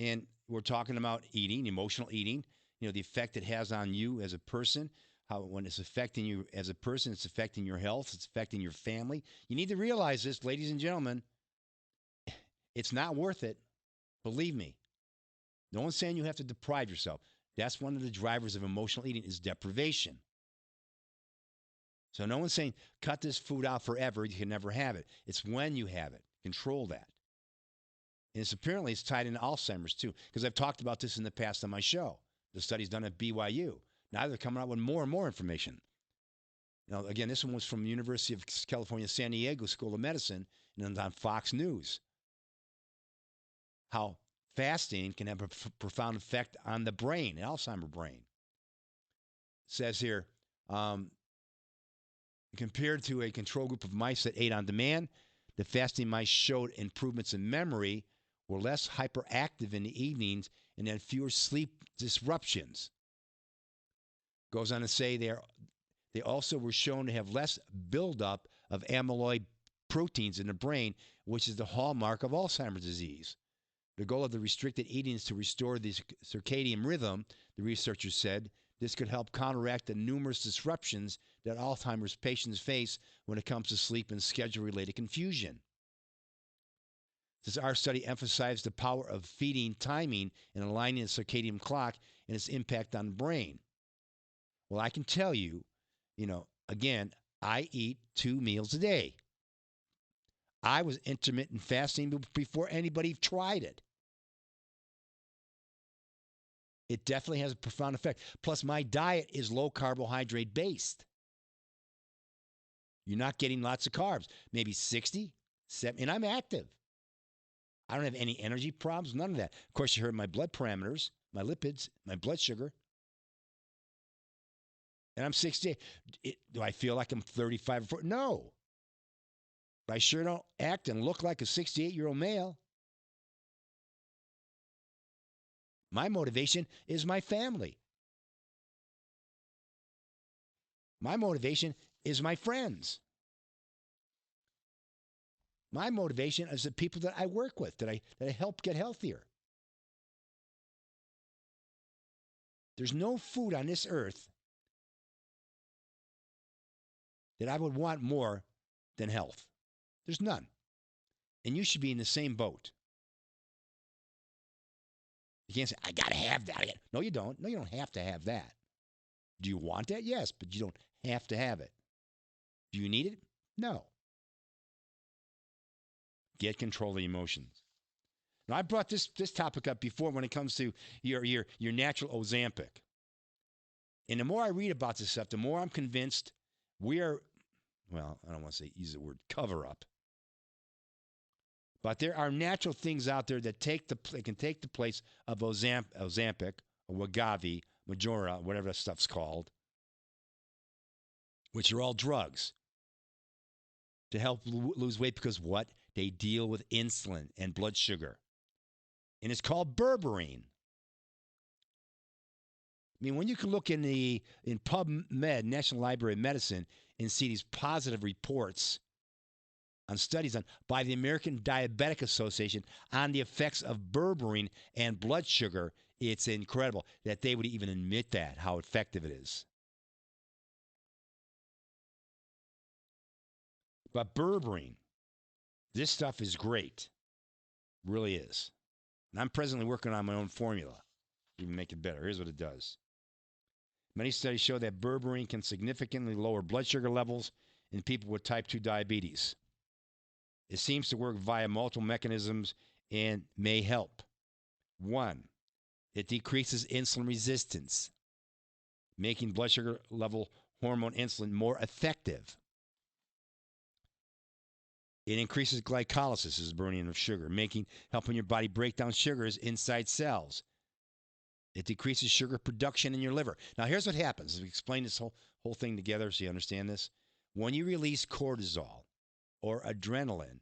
And we're talking about eating, emotional eating, the effect it has on you as a person, how when it's affecting you as a person, it's affecting your health, it's affecting your family. You need to realize this, ladies and gentlemen, it's not worth it. Believe me. No one's saying you have to deprive yourself. That's one of the drivers of emotional eating is deprivation. So no one's saying cut this food out forever. You can never have it. It's when you have it. Control that. And it's tied into Alzheimer's too, because I've talked about this in the past on my show. The study's done at BYU. Now they're coming out with more and more information. Again, this one was from the University of California, San Diego School of Medicine, and it's on Fox News. How fasting can have a profound effect on the brain, the Alzheimer's brain. It says here, compared to a control group of mice that ate on demand, the fasting mice showed improvements in memory, were less hyperactive in the evenings, and had fewer sleep disruptions. Goes on to say they also were shown to have less buildup of amyloid proteins in the brain, which is the hallmark of Alzheimer's disease. The goal of the restricted eating is to restore the circadian rhythm, the researchers said. This could help counteract the numerous disruptions that Alzheimer's patients face when it comes to sleep and schedule-related confusion. Since our study emphasized the power of feeding timing and aligning the circadian clock and its impact on the brain. Well, I can tell you, again, I eat 2 meals a day. I was intermittent fasting before anybody tried it. It definitely has a profound effect. Plus, my diet is low carbohydrate based. You're not getting lots of carbs, maybe 60, 70, and I'm active. I don't have any energy problems, none of that. Of course, you heard my blood parameters, my lipids, my blood sugar. And I'm 68. Do I feel like I'm 35 or 40? No. But I sure don't act and look like a 68-year-old male. My motivation is my family. My motivation is my friends. My motivation is the people that I work with, that I help get healthier. There's no food on this earth that I would want more than health. There's none. And you should be in the same boat. You can't say, I got to have that. No, you don't. No, you don't have to have that. Do you want that? Yes, but you don't have to have it. Do you need it? No. Get control of the emotions. Now, I brought this topic up before when it comes to your natural Ozempic. And the more I read about this stuff, the more I'm convinced we are, well, I don't want to use the word cover up. But there are natural things out there that can take the place of Ozempic, or Wegovy, Majora, whatever that stuff's called, which are all drugs to help lose weight because what? They deal with insulin and blood sugar. And it's called berberine. I mean, when you can look in PubMed, National Library of Medicine, and see these positive reports on studies by the American Diabetic Association on the effects of berberine and blood sugar, it's incredible that they would even admit that, how effective it is. But berberine, this stuff is great. Really is. And I'm presently working on my own formula to even make it better. Here's what it does. Many studies show that berberine can significantly lower blood sugar levels in people with type 2 diabetes. It seems to work via multiple mechanisms and may help. 1, it decreases insulin resistance, making blood sugar level hormone insulin more effective. It increases glycolysis, this is burning of sugar, helping your body break down sugars inside cells. It decreases sugar production in your liver. Now, here's what happens. Let's explain this whole thing together so you understand this. When you release cortisol or adrenaline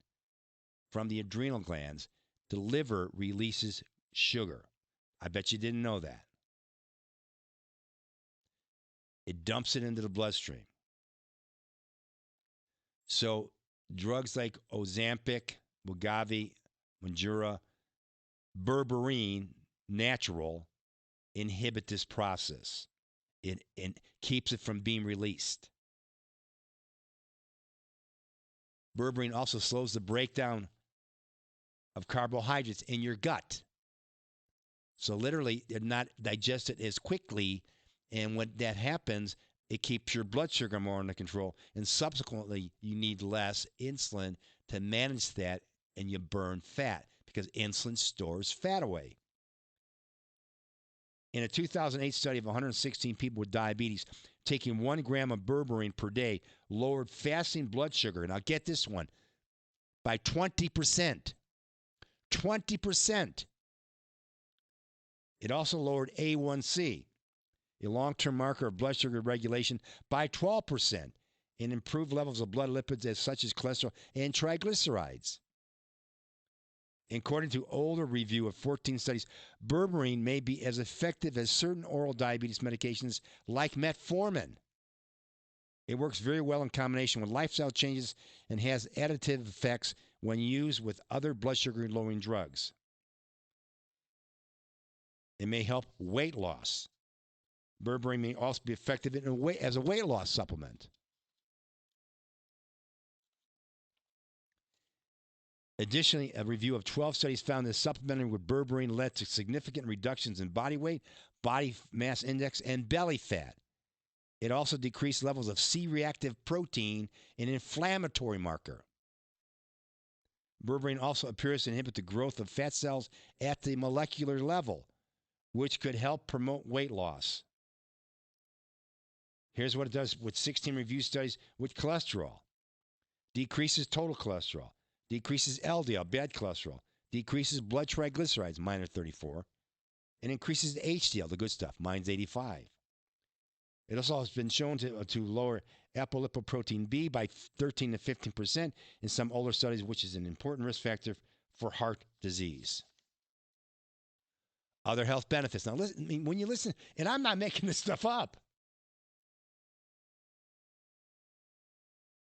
from the adrenal glands, the liver releases sugar. I bet you didn't know that. It dumps it into the bloodstream. So drugs like Ozempic, Wegovy, Manjura berberine, natural, inhibit this process. It keeps it from being released. Berberine also slows the breakdown of carbohydrates in your gut. So literally, they're not digested as quickly, and when that happens, it keeps your blood sugar more under control, and subsequently, you need less insulin to manage that, and you burn fat because insulin stores fat away. In a 2008 study of 116 people with diabetes, taking 1 gram of berberine per day lowered fasting blood sugar, and I'll get this one, by 20%. 20%. It also lowered A1C, a long-term marker of blood sugar regulation, by 12%, and improved levels of blood lipids such as cholesterol and triglycerides. According to older review of 14 studies, berberine may be as effective as certain oral diabetes medications like metformin. It works very well in combination with lifestyle changes and has additive effects when used with other blood sugar-lowering drugs. It may help weight loss. Berberine may also be effective as a weight loss supplement. Additionally, a review of 12 studies found that supplementing with berberine led to significant reductions in body weight, body mass index, and belly fat. It also decreased levels of C-reactive protein, an inflammatory marker. Berberine also appears to inhibit the growth of fat cells at the molecular level, which could help promote weight loss. Here's what it does with 16 review studies with cholesterol. Decreases total cholesterol. Decreases LDL, bad cholesterol. Decreases blood triglycerides, minus 34. And increases HDL, the good stuff, minus 85. It also has been shown to lower apolipoprotein B by 13 to 15% in some older studies, which is an important risk factor for heart disease. Other health benefits. Now, listen, when you listen, and I'm not making this stuff up.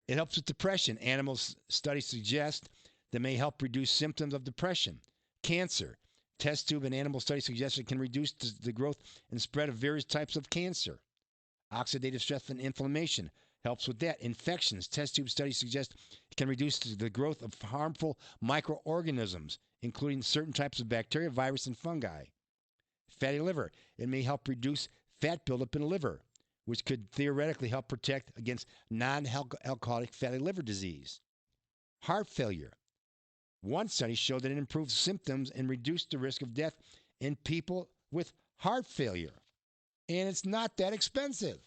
It helps with depression. Animal studies suggest that may help reduce symptoms of depression. Cancer. Test tube and animal studies suggest it can reduce the growth and spread of various types of cancer. Oxidative stress and inflammation helps with that. Infections. Test tube studies suggest it can reduce the growth of harmful microorganisms, including certain types of bacteria, virus, and fungi. Fatty liver. It may help reduce fat buildup in the liver, which could theoretically help protect against non-alcoholic fatty liver disease. Heart failure. One study showed that it improved symptoms and reduced the risk of death in people with heart failure. And it's not that expensive.